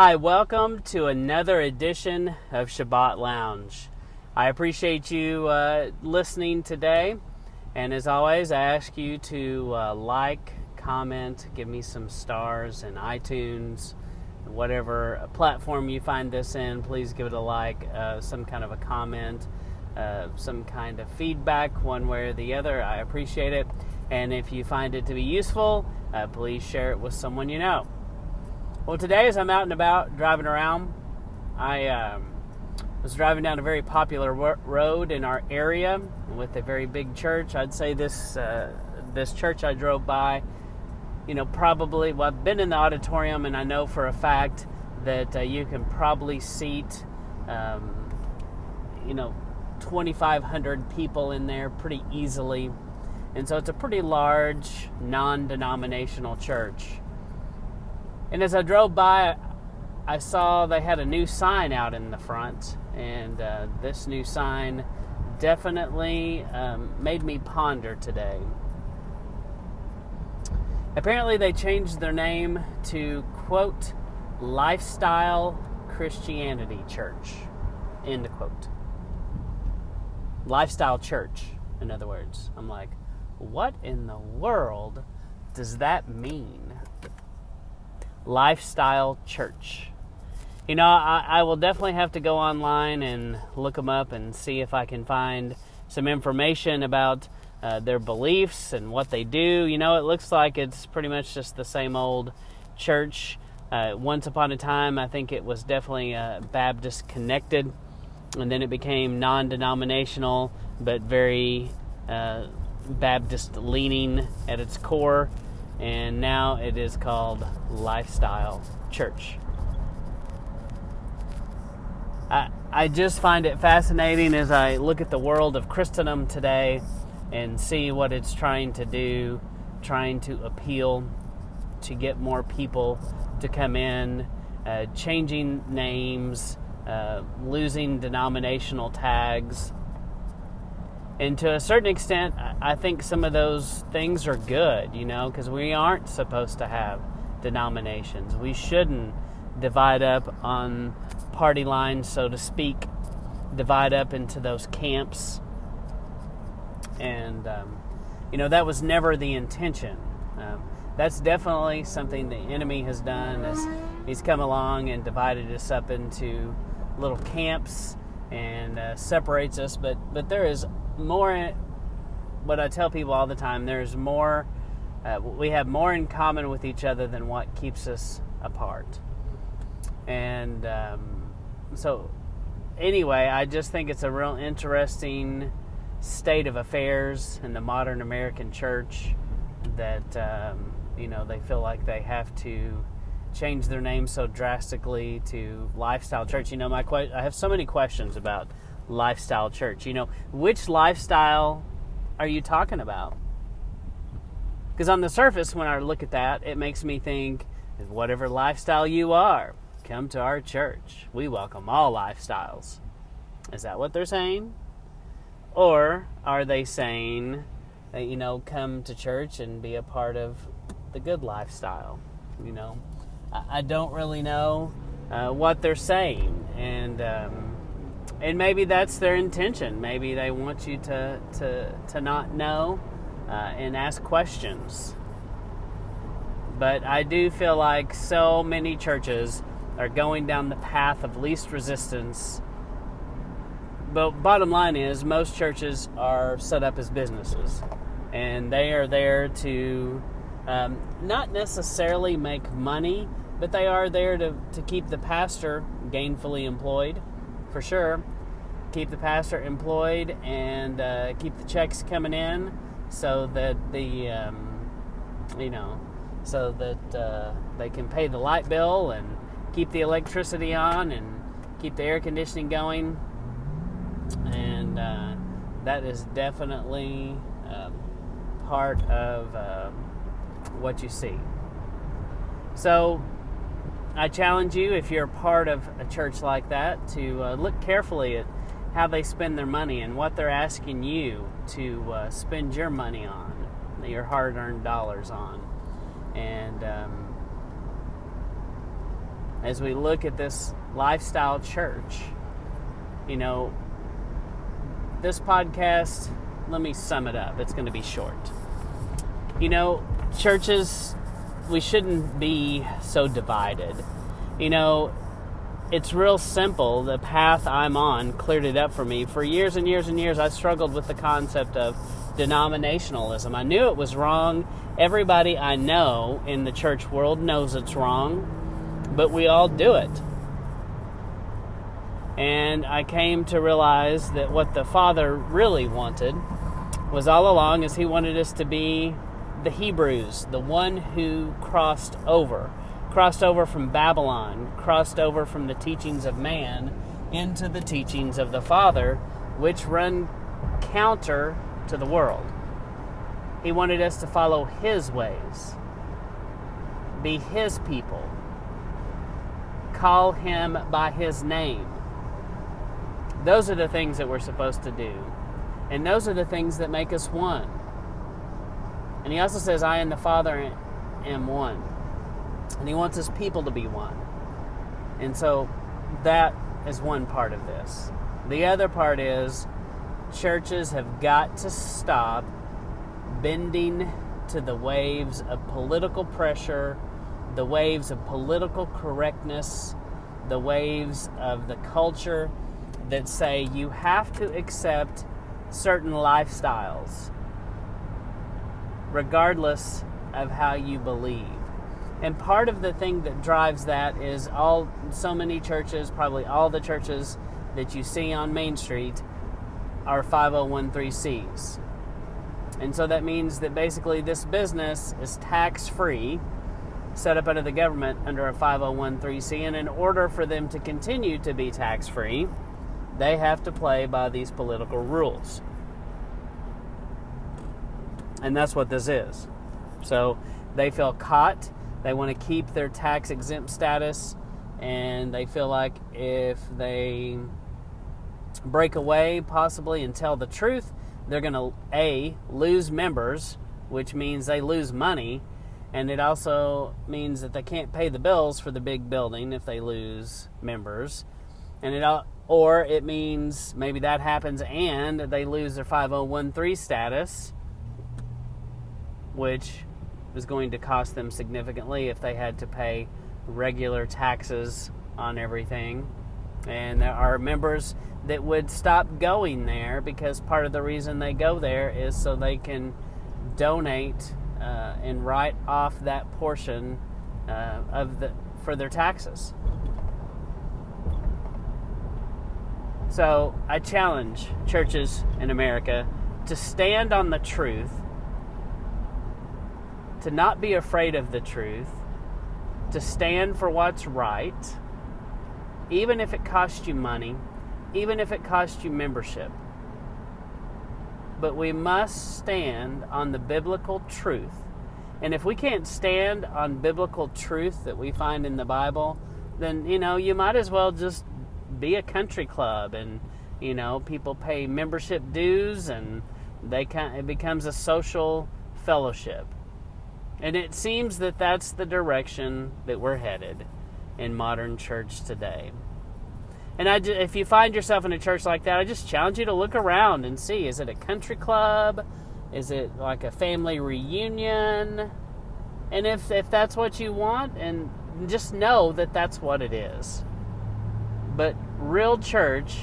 Hi, welcome to another edition of Shabbat Lounge. I appreciate you listening today, and as always, I ask you to like, comment, give me some stars in iTunes, whatever platform you find this in. Please give it a like, some kind of a comment, some kind of feedback, one way or the other. I appreciate it, and if you find it to be useful, please share it with someone you know. Well, today as I'm out and about driving around, I was driving down a very popular road in our area with a very big church. I'd say this church I drove by, probably, I've been in the auditorium, and I know for a fact that you can probably seat, 2,500 people in there pretty easily. And so it's a pretty large, non-denominational church. And as I drove by, I saw they had a new sign out in the front, and this new sign definitely made me ponder today. Apparently they changed their name to, quote, Lifestyle Christianity Church, end quote. Lifestyle Church, in other words. I'm like, what in the world does that mean? Lifestyle Church. I will definitely have to go online and look them up and see if I can find some information about their beliefs and what they do. It looks like it's pretty much just the same old church. Once upon a time, I think it was definitely Baptist connected, and then it became non-denominational, but very Baptist leaning at its core. And now it is called Lifestyle Church. I just find it fascinating as I look at the world of Christendom today and see what it's trying to do, trying to appeal to get more people to come in, changing names, losing denominational tags. And to a certain extent, I think some of those things are good, because we aren't supposed to have denominations. We shouldn't divide up on party lines, so to speak, divide up into those camps. And, that was never the intention. That's definitely something the enemy has done, is he's come along and divided us up into little camps and separates us. But there is more. What I tell people all the time, there's more. We have more in common with each other than what keeps us apart. And so, anyway, I just think it's a real interesting state of affairs in the modern American church that they feel like they have to change their name so drastically to Lifestyle Church. I have so many questions about Lifestyle Church. Which lifestyle are you talking about? Because on the surface, when I look at that, it makes me think, whatever lifestyle you are, come to our church. We welcome all lifestyles. Is that what they're saying? Or are they saying that, come to church and be a part of the good lifestyle? I don't really know what they're saying. And maybe that's their intention. Maybe they want you to not know and ask questions. But I do feel like so many churches are going down the path of least resistance. But bottom line is, most churches are set up as businesses. And they are there to not necessarily make money, but they are there to keep the pastor gainfully employed. For sure, keep the pastor employed and keep the checks coming in, so that they can pay the light bill and keep the electricity on and keep the air conditioning going. And that is definitely part of what you see. So I challenge you, if you're a part of a church like that, to look carefully at how they spend their money and what they're asking you to spend your money on, your hard-earned dollars on. And as we look at this lifestyle church. This podcast, let me sum it up. It's going to be short. Churches, we shouldn't be so divided. It's real simple. The path I'm on cleared it up for me. For years and years and years, I struggled with the concept of denominationalism. I knew it was wrong. Everybody I know in the church world knows it's wrong, but we all do it. And I came to realize that what the Father really wanted was all along is He wanted us to be the Hebrews, the one who crossed over from Babylon, crossed over from the teachings of man into the teachings of the Father, which run counter to the world. He wanted us to follow His ways, be His people, call Him by His name. Those are the things that we're supposed to do. And those are the things that make us one. And He also says, I and the Father am one. And He wants His people to be one. And so that is one part of this. The other part is churches have got to stop bending to the waves of political pressure, the waves of political correctness, the waves of the culture that say you have to accept certain lifestyles regardless of how you believe. And part of the thing that drives that is so many churches, probably all the churches that you see on Main Street are 501(c)(3)s. And so that means that basically this business is tax-free, set up under the government under a 501(c)(3), and in order for them to continue to be tax-free, they have to play by these political rules. And that's what this is. So they feel caught. They want to keep their tax-exempt status, and they feel like if they break away possibly and tell the truth, they're going to, A, lose members, which means they lose money, and it also means that they can't pay the bills for the big building if they lose members. And it means maybe that happens and they lose their 501(c)(3) status, which is going to cost them significantly if they had to pay regular taxes on everything. And there are members that would stop going there because part of the reason they go there is so they can donate and write off that portion for their taxes. So I challenge churches in America to stand on the truth, to not be afraid of the truth, to stand for what's right, even if it costs you money, even if it costs you membership. But we must stand on the biblical truth. And if we can't stand on biblical truth that we find in the Bible, then, you might as well just be a country club, and people pay membership dues, and it becomes a social fellowship. And it seems that that's the direction that we're headed in modern church today. And if you find yourself in a church like that, I just challenge you to look around and see, is it a country club? Is it like a family reunion? And if that's what you want, and just know that that's what it is. But real church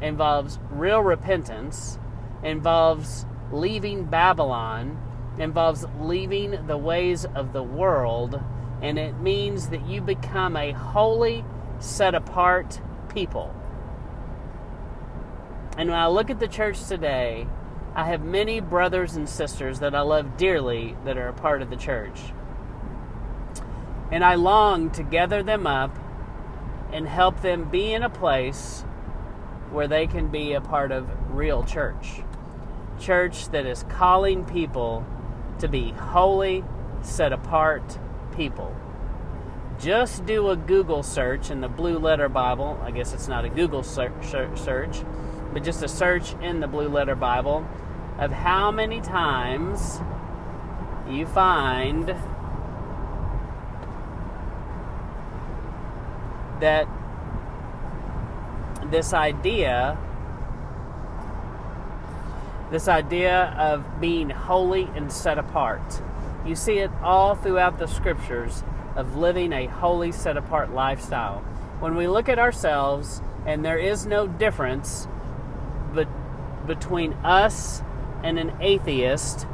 involves real repentance, involves leaving Babylon, involves leaving the ways of the world, and it means that you become a holy, set-apart people. And when I look at the church today, I have many brothers and sisters that I love dearly that are a part of the church. And I long to gather them up and help them be in a place where they can be a part of real church. Church that is calling people to be holy, set-apart people. Just do a Google search in the Blue Letter Bible. I guess it's not a Google search, but just a search in the Blue Letter Bible of how many times you find that this idea of being holy and set apart. You see it all throughout the scriptures of living a holy, set apart lifestyle. When we look at ourselves, and there is no difference between us and an atheist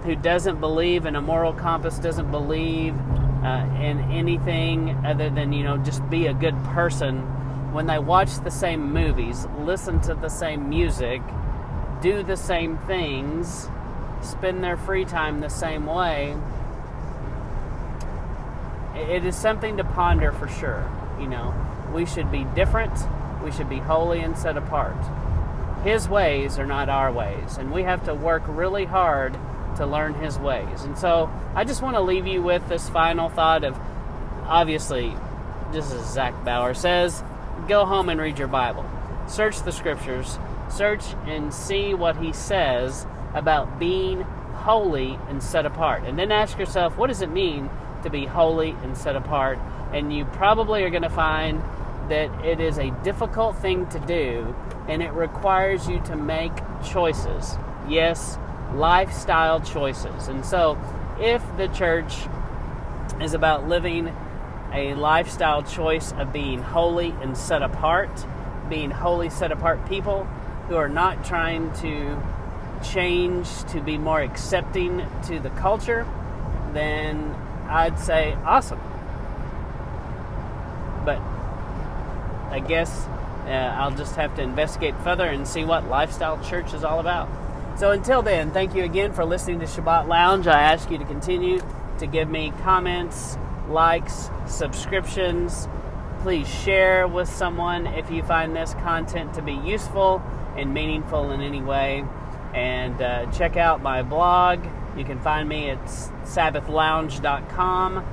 who doesn't believe in a moral compass, doesn't believe in anything other than, just be a good person. When they watch the same movies, listen to the same music, do the same things, spend their free time the same way, it is something to ponder for sure. We should be different. We should be holy and set apart. His ways are not our ways, and we have to work really hard to learn His ways. And so I just want to leave you with this final thought of, obviously, just as Zach Bauer says, go home and read your Bible. Search the scriptures. Search and see what He says about being holy and set apart. And then ask yourself, what does it mean to be holy and set apart? And you probably are going to find that it is a difficult thing to do, and it requires you to make choices. Yes, lifestyle choices. And so if the church is about living a lifestyle choice of being holy and set apart, being holy, set apart people who are not trying to change to be more accepting to the culture, then I'd say awesome. But I guess I'll just have to investigate further and see what Lifestyle Church is all about. So until then, thank you again for listening to Shabbat Lounge. I ask you to continue to give me comments, likes, subscriptions. Please share with someone if you find this content to be useful and meaningful in any way. And check out my blog. You can find me at sabbathlounge.com.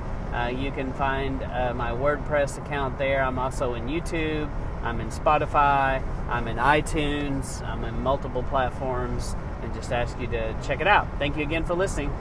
You can find my WordPress account there. I'm also in YouTube. I'm in Spotify. I'm in iTunes. I'm in multiple platforms. And just ask you to check it out. Thank you again for listening.